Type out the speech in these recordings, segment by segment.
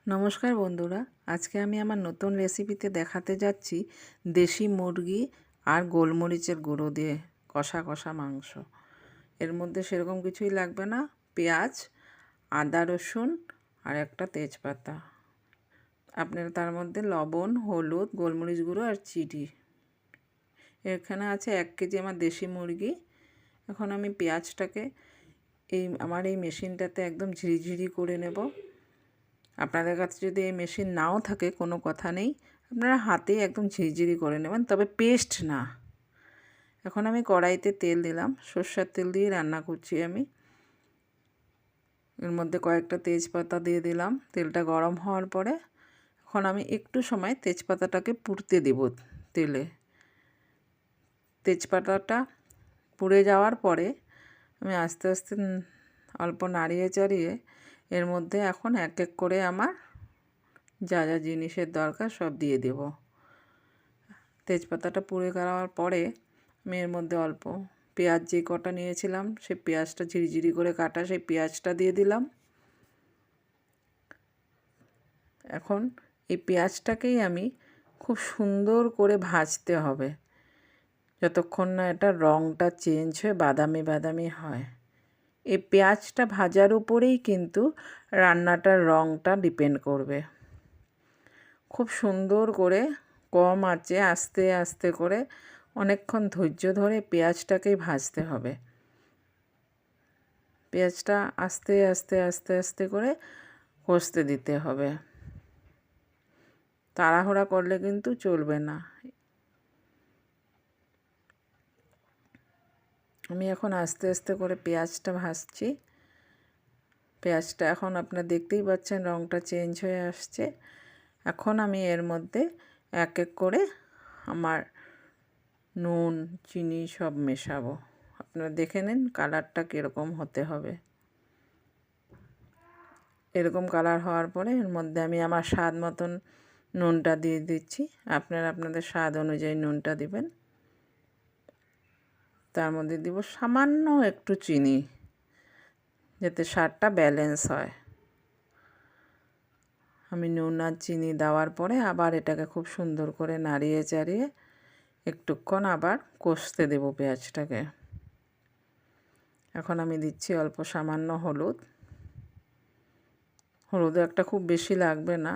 নমস্কার বন্ধুরা, আজকে আমি আমার নতুন রেসিপিতে দেখাতে যাচ্ছি দেশি মুরগি আর গোলমরিচের গুঁড়ো দিয়ে কষা কষা মাংস। এর মধ্যে সেরকম কিছুই লাগবে না, পেঁয়াজ, আদা রসুন আর একটা তেজপাতা। আপনারা তার মধ্যে লবণ, হলুদ, গোলমরিচ গুঁড়ো আর চিনি। এখানে আছে 1 কেজি আমার দেশি মুরগি। এখন আমি পেঁয়াজটাকে আমার এই মেশিনটাতে একদম ঝিরিঝিরি করে নেব। আপনাদের কাছে যদি এই মেশিন নাও থাকে কোনো কথা নেই, আপনারা হাতেই একদম ঝিরিঝিরি করে নেবেন, তবে পেস্ট না। এখন আমি কড়াইতে তেল দিলাম, সরষের তেল দিয়ে রান্না করছি আমি। এর মধ্যে কয়েকটা তেজপাতা দিয়ে দিলাম। তেলটা গরম হওয়ার পরে এখন আমি একটু সময় তেজপাতাটাকে পুড়তে দেব তেলে। তেজপাতাটা পুড়ে যাওয়ার পরে আমি আস্তে আস্তে অল্প নাড়িয়ে চাড়িয়ে এর মধ্যে এখন এক এক করে আমার যা যা জিনিসের দরকার সব দিয়ে দেব। তেজপাতাটা পুড়ে যাওয়ার পরে আমি এর মধ্যে অল্প পেঁয়াজ যে কটা নিয়েছিলাম সেই পেঁয়াজটা ঝিরিঝিরি করে কাটা সেই পেঁয়াজটা দিয়ে দিলাম। এখন এই পেঁয়াজটাকেই আমি খুব সুন্দর করে ভাজতে হবে, যতক্ষণ না এটা রঙটা চেঞ্জ হয়ে বাদামি বাদামি হয়। এই পেঁয়াজটা ভাজার উপরেই কিন্তু রান্নাটার রঙটা ডিপেন্ড করবে। খুব সুন্দর করে কম আঁচে আস্তে আস্তে করে অনেকক্ষণ ধৈর্য ধরে পেঁয়াজটাকেই ভাজতে হবে। পেঁয়াজটা আস্তে আস্তে আস্তে আস্তে করে কষতে দিতে হবে, তাড়াহুড়া করলে কিন্তু চলবে না। আমি এখন আস্তে আস্তে করে পেঁয়াজটা ভাজছি। পেঁয়াজটা এখন আপনারা দেখতেই পাচ্ছেন রঙটা চেঞ্জ হয়ে আসছে। এখন আমি এর মধ্যে এক এক করে আমার নুন, চিনি সব মেশাবো। আপনারা দেখে নিন কালারটা কীরকম হতে হবে। এরকম কালার হওয়ার পরে এর মধ্যে আমি আমার স্বাদ মতন নুনটা দিয়ে দিচ্ছি। আপনারা আপনাদের স্বাদ অনুযায়ী নুনটা দিবেন। তার মধ্যে দিব সামান্য একটু চিনি, যাতে স্বাদটা ব্যালেন্স হয়। আমি নুন আর চিনি দেওয়ার পরে আবার এটাকে খুব সুন্দর করে নাড়িয়ে চাড়িয়ে একটুক্ষণ আবার কষতে দেব পেঁয়াজটাকে। এখন আমি দিচ্ছি অল্প সামান্য হলুদ। হলুদ একটা খুব বেশি লাগবে না।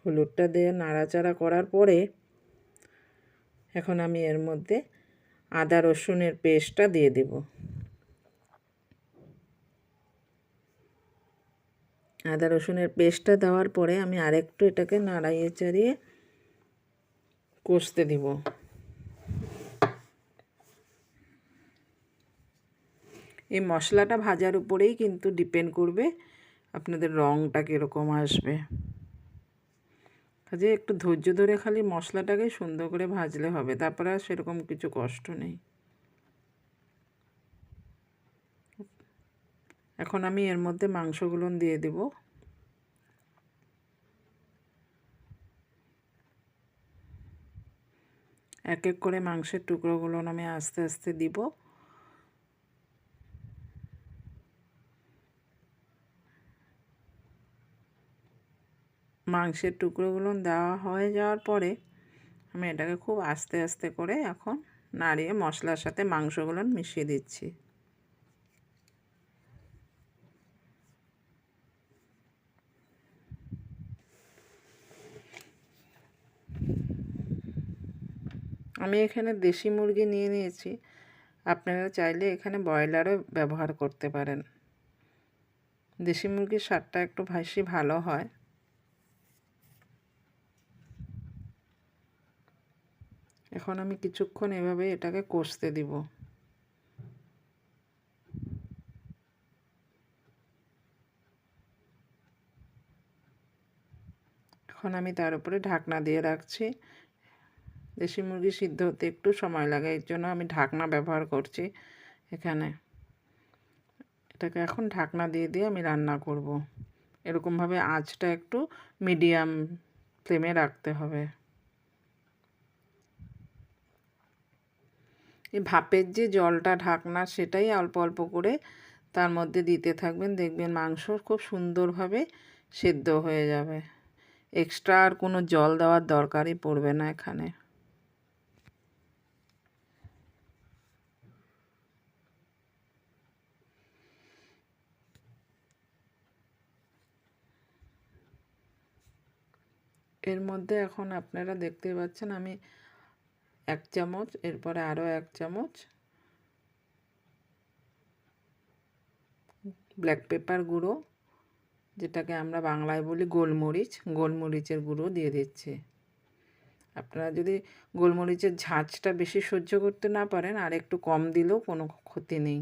হলুদটা দিয়ে নাড়াচাড়া করার পরে এখন আমি এর মধ্যে আদা রসুনের পেস্টটা দিয়ে দেব। আদা রসুনের পেস্টটা দেওয়ার পরে আমি আরেকটু এটাকে নাড়িয়ে চাড়িয়ে কষতে দিব। এই মশলাটা ভাজার উপরেই কিন্তু ডিপেন্ড করবে আপনাদের রঙটা কীরকম আসবে। কাজে একটু ধৈর্য ধরে খালি মশলাটাকে সুন্দর করে ভাজলে হবে, তারপরে আর সেরকম কিছু কষ্ট নেই। এখন আমি এর মধ্যে মাংসগুলো দিয়ে দেব। এক এক করে মাংসের টুকরোগুলো আমি আস্তে আস্তে দিব। মাংসের টুকরোগুলো দেওয়া হয়ে যাওয়ার পরে আমি এটাকে খুব আস্তে আস্তে করে এখন নাড়িয়ে মশলার সাথে মাংসগুলো মিশিয়ে দিচ্ছি। আমি এখানে দেশি মুরগি নিয়ে নিয়েছি, আপনারা চাইলে এখানে ব্রয়লারও ব্যবহার করতে পারেন। দেশি মুরগির স্বাদটা একটু বেশি ভালো হয়। এখন আমি কিছুক্ষণ এভাবে এটাকে কষতে দিব। এখন আমি তার উপরে ঢাকনা দিয়ে রাখছি। দেশি মুরগি সিদ্ধ হতে একটু সময় লাগে, এর জন্য আমি ঢাকনা ব্যবহার করছি এখানে। এটাকে এখন ঢাকনা দিয়ে দিয়ে আমি রান্না করব। এরকমভাবে আঁচটা একটু মিডিয়াম ফ্লেমে রাখতে হবে। এই ভাপের যে জলটা ঢাকনা সেটাই অল্প অল্প করে তার মধ্যে দিতে থাকবেন, দেখবেন মাংস খুব সুন্দরভাবে সেদ্ধ হয়ে যাবে। এক্সট্রা আর কোনো জল দেওয়ার দরকারই পড়বে না এখানে। এর মধ্যে এখন আপনারা দেখতে পাচ্ছেন আমি 1 চামচ, এরপরে আরও 1 চামচ ব্ল্যাক পেপার গুঁড়ো, যেটাকে আমরা বাংলায় বলি গোলমরিচের গুঁড়ো দিয়ে দিচ্ছি। আপনারা যদি গোলমরিচের ঝাঁঝটা বেশি সহ্য করতে না পারেন আর একটু কম দিলেও কোনো ক্ষতি নেই।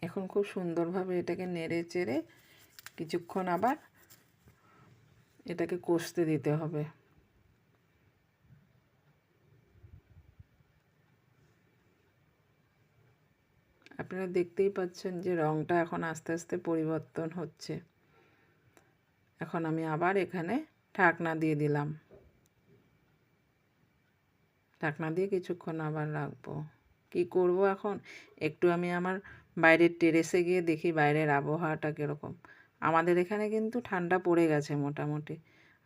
এখন খুব সুন্দরভাবে এটাকে নেড়ে চেড়ে কিছুক্ষণ আবার এটাকে কষতে দিতে হবে। আপনারা দেখতেই পাচ্ছেন যে রঙটা এখন আস্তে আস্তে পরিবর্তন হচ্ছে। এখন আমি আবার এখানে ঢাকনা দিয়ে দিলাম। ঢাকনা দিয়ে কিছুক্ষণ আবার রাখবো। কি করব এখন, একটু আমি আমার বাইরের টেরেসে গিয়ে দেখি বাইরের আবহাওয়াটা কীরকম। আমাদের এখানে কিন্তু ঠান্ডা পড়ে গেছে মোটামুটি।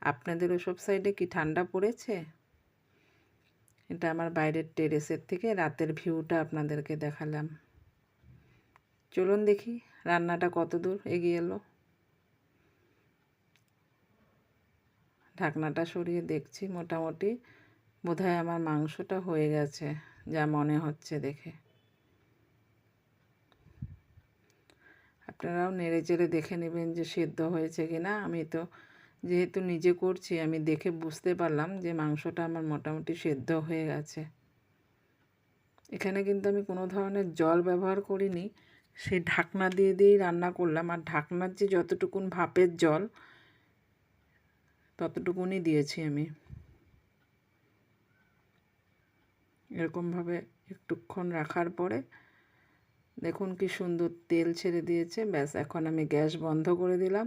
আপনাদের ওসব সাইডে কি ঠান্ডা পড়েছে? এটা আমার বাইরের টেরেসের থেকে রাতের ভিউটা আপনাদেরকে দেখালাম। চলুন দেখি রান্নাটা কত দূর এগিয়ে এলো। ঢাকনাটা সরিয়ে দেখছি, মোটামুটি বোধহয় আমার মাংসটা হয়ে গেছে যা মনে হচ্ছে দেখে। আপনারাও নেড়ে চেড়ে দেখে নেবেন যে সেদ্ধ হয়েছে কি না। আমি তো যেহেতু নিজে করছি, আমি দেখে বুঝতে পারলাম যে মাংসটা আমার মোটামুটি সেদ্ধ হয়ে গেছে। এখানে কিন্তু আমি কোনো ধরনের জল ব্যবহার করিনি, সেই ঢাকনা দিয়ে দিয়েই রান্না করলাম। আর ঢাকনার যে যতটুকুন ভাপের জল ততটুকুনি দিয়েছি আমি। এরকমভাবে একটুক্ষণ রাখার পরে দেখুন কি সুন্দর তেল ছেড়ে দিয়েছে। ব্যাস, এখন আমি গ্যাস বন্ধ করে দিলাম।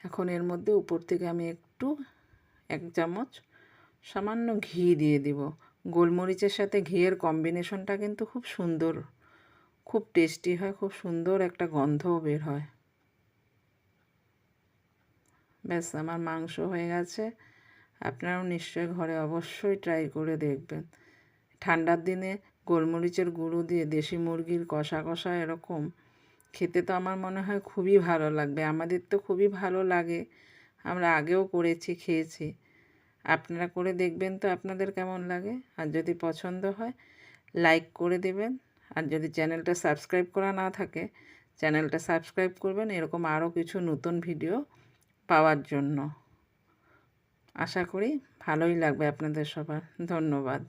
এখন এর মধ্যে উপর থেকে আমি একটু 1 চামচ সামান্য ঘি দিয়ে দিব। গোলমরিচের সাথে ঘিয়ের কম্বিনেশনটা কিন্তু খুব সুন্দর, খুব টেস্টি হয়, খুব সুন্দর একটা গন্ধও বের হয়। ব্যাস, আমার মাংস হয়ে গেছে। আপনারাও নিশ্চয়ই ঘরে অবশ্যই ট্রাই করে দেখবেন। ঠান্ডার দিনে গোলমরিচের গুঁড়ো দিয়ে দেশি মুরগির কষা কষা এরকম খেতে তো আমার মনে হয় খুবই ভালো লাগবে। আমাদের তো খুবই ভালো লাগে, আমরা আগেও করেছি, খেয়েছি। আপনারা করে দেখবেন তো আপনাদের কেমন লাগে। আর যদি পছন্দ হয় লাইক করে দেবেন। আর যদি চ্যানেলটা সাবস্ক্রাইব করা না থাকে চ্যানেলটা সাবস্ক্রাইব করবেন, এরকম আরও কিছু নতুন ভিডিও পাওয়ার জন্য। আশা করি ভালোই লাগবে আপনাদের সবার। ধন্যবাদ।